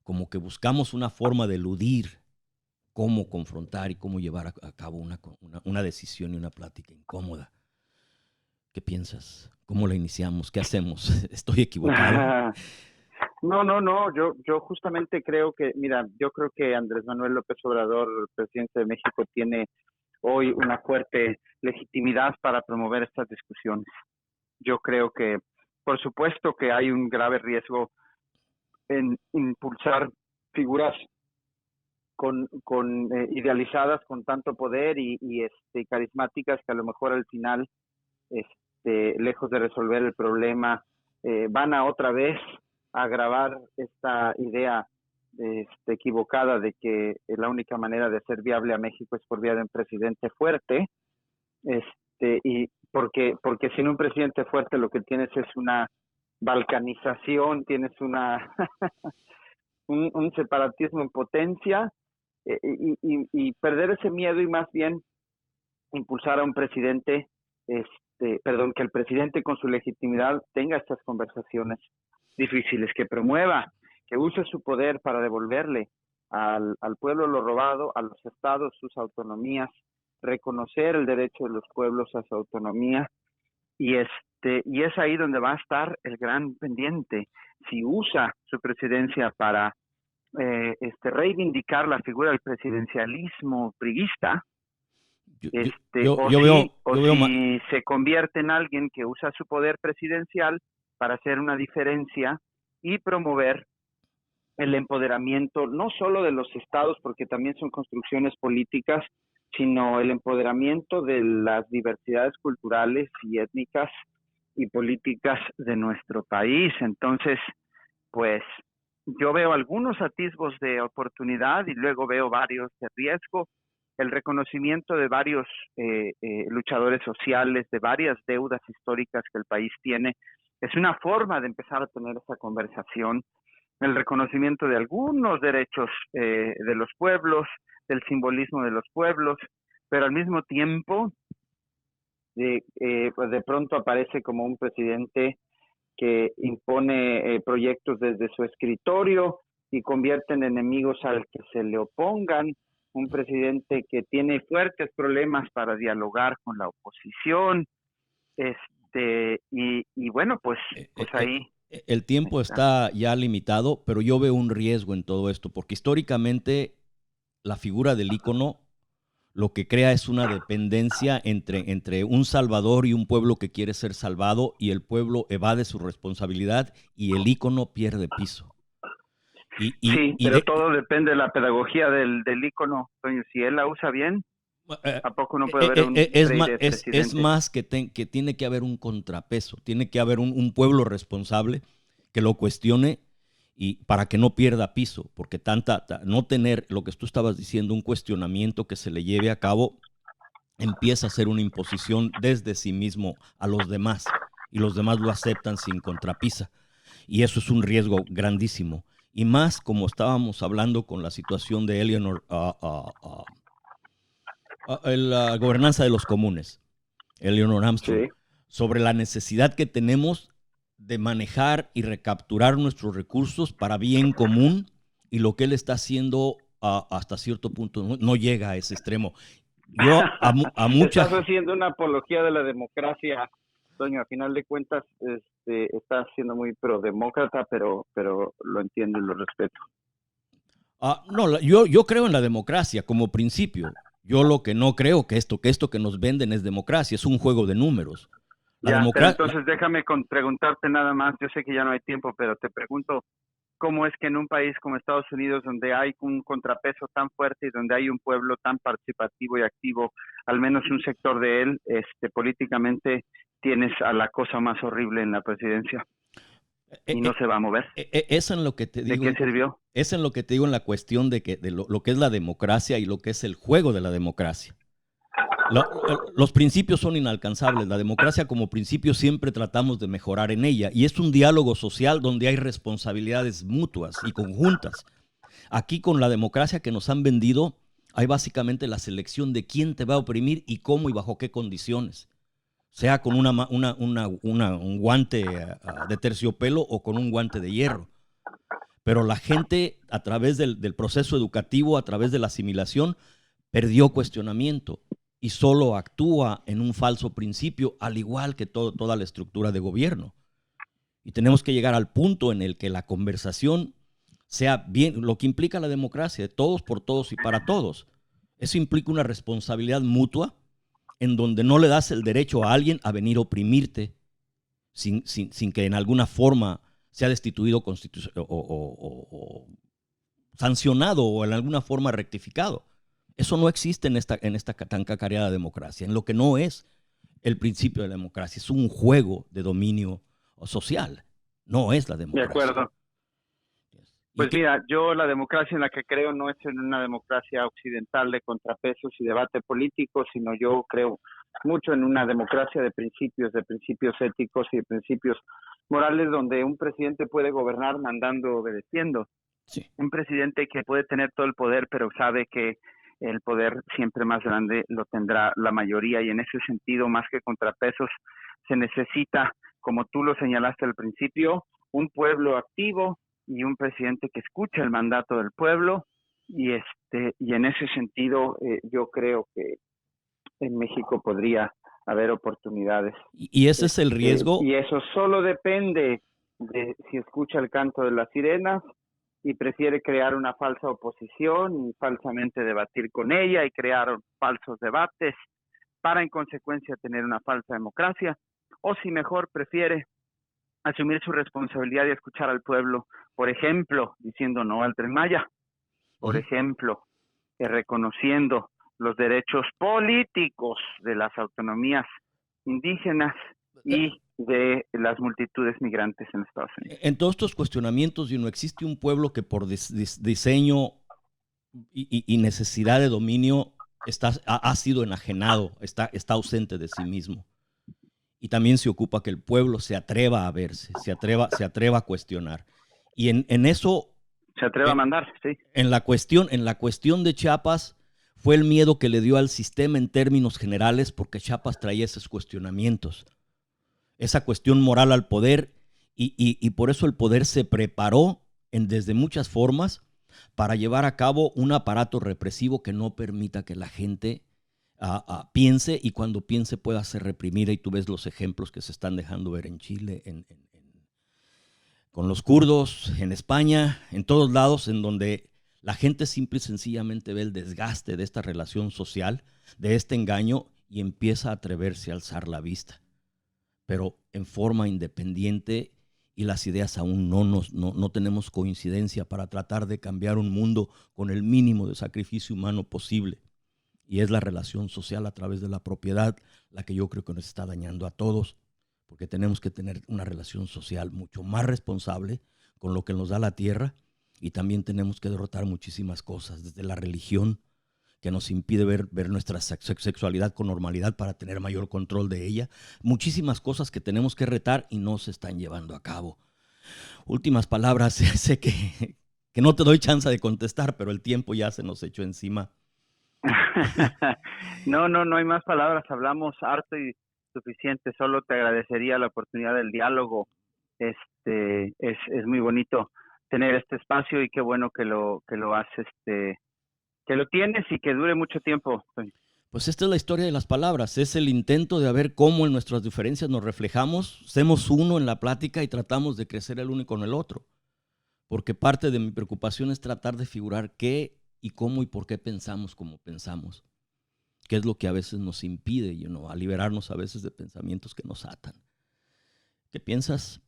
Como que buscamos una forma de eludir cómo confrontar y cómo llevar a cabo una decisión y una plática incómoda. ¿Qué piensas? ¿Cómo la iniciamos? ¿Qué hacemos? ¿Estoy equivocado? No. Yo justamente creo que, mira, yo creo que Andrés Manuel López Obrador, presidente de México, tiene hoy una fuerte legitimidad para promover estas discusiones. Yo creo que, por supuesto, que hay un grave riesgo en impulsar figuras con idealizadas con tanto poder y carismáticas que a lo mejor al final, lejos de resolver el problema, van a otra vez a agravar esta idea equivocada de que la única manera de hacer viable a México es por vía de un presidente fuerte, y porque sin un presidente fuerte lo que tienes es una balcanización, tienes una un separatismo en potencia, y perder ese miedo y más bien impulsar a un presidente, que el presidente con su legitimidad tenga estas conversaciones difíciles, que promueva, que use su poder para devolverle al pueblo lo robado, a los estados sus autonomías, reconocer el derecho de los pueblos a su autonomía, y es ahí donde va a estar el gran pendiente. Si usa su presidencia para reivindicar la figura del presidencialismo priista, si se convierte en alguien que usa su poder presidencial para hacer una diferencia y promover el empoderamiento no solo de los estados, porque también son construcciones políticas, sino el empoderamiento de las diversidades culturales y étnicas y políticas de nuestro país. Entonces, pues yo veo algunos atisbos de oportunidad y luego veo varios de riesgo. El reconocimiento de varios luchadores sociales, de varias deudas históricas que el país tiene, es una forma de empezar a tener esa conversación. El reconocimiento de algunos derechos de los pueblos, del simbolismo de los pueblos, pero al mismo tiempo pues de pronto aparece como un presidente que impone proyectos desde su escritorio y convierte en enemigos al que se le opongan, un presidente que tiene fuertes problemas para dialogar con la oposición, y bueno, pues ahí... El tiempo está ya limitado, pero yo veo un riesgo en todo esto, porque históricamente la figura del ícono lo que crea es una dependencia entre un salvador y un pueblo que quiere ser salvado, y el pueblo evade su responsabilidad y el ícono pierde piso. Pero todo depende de la pedagogía del ícono, Toño. Si él la usa bien, ¿a poco no puede haber un es más que tiene que haber un contrapeso, tiene que haber un pueblo responsable que lo cuestione y para que no pierda piso, porque no tener lo que tú estabas diciendo, un cuestionamiento que se le lleve a cabo, empieza a ser una imposición desde sí mismo a los demás, y los demás lo aceptan sin contrapisa, y eso es un riesgo grandísimo, y más como estábamos hablando con la situación de Eleanor, la gobernanza de los comunes, Eleanor Armstrong, sobre la necesidad que tenemos de manejar y recapturar nuestros recursos para bien común, y lo que él está haciendo hasta cierto punto no llega a ese extremo. Yo a mucha... Estás haciendo una apología de la democracia, Toño. A final de cuentas, estás siendo muy prodemócrata, pero lo entiendo y lo respeto. No, yo creo en la democracia como principio. Yo lo que no creo que esto que nos venden es democracia, es un juego de números. Ya, pero entonces déjame preguntarte nada más. Yo sé que ya no hay tiempo, pero te pregunto, ¿cómo es que en un país como Estados Unidos, donde hay un contrapeso tan fuerte y donde hay un pueblo tan participativo y activo, al menos un sector de él, políticamente, tienes a la cosa más horrible en la presidencia y no se va a mover? Es en lo que te digo. ¿De qué sirvió? Es en lo que te digo en la cuestión de lo que es la democracia y lo que es el juego de la democracia. Los principios son inalcanzables. La democracia como principio siempre tratamos de mejorar en ella y es un diálogo social donde hay responsabilidades mutuas y conjuntas. Aquí con la democracia que nos han vendido hay básicamente la selección de quién te va a oprimir y cómo y bajo qué condiciones. Sea con un guante de terciopelo o con un guante de hierro. Pero la gente a través del proceso educativo, a través de la asimilación, perdió cuestionamiento y solo actúa en un falso principio, al igual que toda la estructura de gobierno. Y tenemos que llegar al punto en el que la conversación sea bien, lo que implica la democracia, de todos por todos y para todos. Eso implica una responsabilidad mutua en donde no le das el derecho a alguien a venir a oprimirte sin que en alguna forma sea destituido o sancionado o en alguna forma rectificado. Eso no existe en esta tan cacareada democracia, en lo que no es el principio de la democracia. Es un juego de dominio social, no es la democracia. De acuerdo. Pues mira, yo la democracia en la que creo no es en una democracia occidental de contrapesos y debate político, sino yo creo mucho en una democracia de principios éticos y de principios morales, donde un presidente puede gobernar mandando, obedeciendo. Sí. Un presidente que puede tener todo el poder, pero sabe que el poder siempre más grande lo tendrá la mayoría, y en ese sentido, más que contrapesos, se necesita, como tú lo señalaste al principio, un pueblo activo y un presidente que escucha el mandato del pueblo, y en ese sentido yo creo que en México podría haber oportunidades. Y ese es el riesgo. Y eso solo depende de si escucha el canto de las sirenas y prefiere crear una falsa oposición y falsamente debatir con ella y crear falsos debates para en consecuencia tener una falsa democracia, o si mejor prefiere asumir su responsabilidad y escuchar al pueblo, por ejemplo, diciendo no al Tren Maya, por ejemplo, reconociendo los derechos políticos de las autonomías indígenas y de las multitudes migrantes en Estados Unidos. En todos estos cuestionamientos, no existe un pueblo que por diseño y necesidad de dominio ha sido enajenado, está ausente de sí mismo. Y también se ocupa que el pueblo se atreva a verse, se atreva a cuestionar. Y en eso... Se atreva a mandar, sí. En la cuestión de Chiapas, fue el miedo que le dio al sistema en términos generales, porque Chiapas traía esos cuestionamientos, esa cuestión moral al poder, y por eso el poder se preparó desde muchas formas para llevar a cabo un aparato represivo que no permita que la gente piense, y cuando piense pueda ser reprimida. Y tú ves los ejemplos que se están dejando ver en Chile, con los kurdos, en España, en todos lados, en donde la gente simple y sencillamente ve el desgaste de esta relación social, de este engaño, y empieza a atreverse a alzar la vista, pero en forma independiente, y las ideas aún no tenemos coincidencia para tratar de cambiar un mundo con el mínimo de sacrificio humano posible. Y es la relación social a través de la propiedad la que yo creo que nos está dañando a todos, porque tenemos que tener una relación social mucho más responsable con lo que nos da la tierra, y también tenemos que derrotar muchísimas cosas, desde la religión, que nos impide ver nuestra sexualidad con normalidad para tener mayor control de ella. Muchísimas cosas que tenemos que retar y no se están llevando a cabo. Últimas palabras, sé que no te doy chance de contestar, pero el tiempo ya se nos echó encima. No hay más palabras, hablamos harto y suficiente. Solo te agradecería la oportunidad del diálogo. Es muy bonito tener este espacio, y qué bueno que lo haces, que lo tienes y que dure mucho tiempo. Pues esta es la historia de las palabras, es el intento de ver cómo en nuestras diferencias nos reflejamos, hacemos uno en la plática y tratamos de crecer el uno con el otro. Porque parte de mi preocupación es tratar de figurar qué y cómo y por qué pensamos como pensamos. Qué es lo que a veces nos impide, a liberarnos a veces de pensamientos que nos atan. ¿Qué piensas?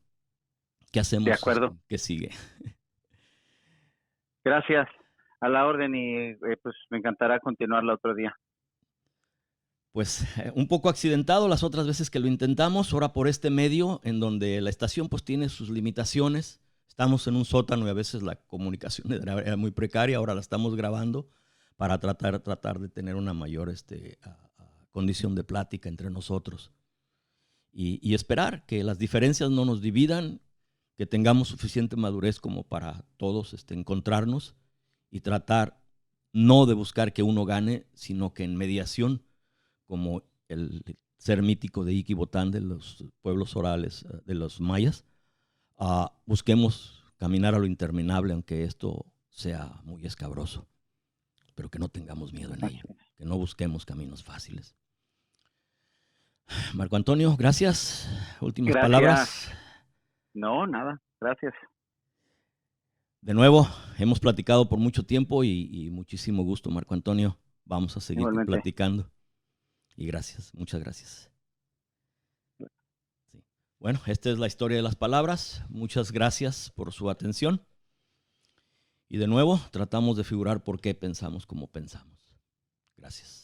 ¿Qué hacemos? De acuerdo. ¿Qué sigue? Gracias. A la orden y pues me encantará continuarla otro día. Pues un poco accidentado las otras veces que lo intentamos, ahora por este medio en donde la estación pues tiene sus limitaciones. Estamos en un sótano y a veces la comunicación era muy precaria, ahora la estamos grabando para tratar de tener una mayor condición de plática entre nosotros y esperar que las diferencias no nos dividan, que tengamos suficiente madurez como para todos encontrarnos y tratar no de buscar que uno gane, sino que en mediación, como el ser mítico de Iki Botán de los pueblos orales de los mayas, busquemos caminar a lo interminable, aunque esto sea muy escabroso, pero que no tengamos miedo en ello, que no busquemos caminos fáciles. Marco Antonio, gracias. Últimas palabras. No, nada, gracias. De nuevo, hemos platicado por mucho tiempo y muchísimo gusto, Marco Antonio. Vamos a seguir platicando. Y gracias, muchas gracias. Sí. Bueno, esta es la historia de las palabras. Muchas gracias por su atención. Y de nuevo, tratamos de figurar por qué pensamos como pensamos. Gracias.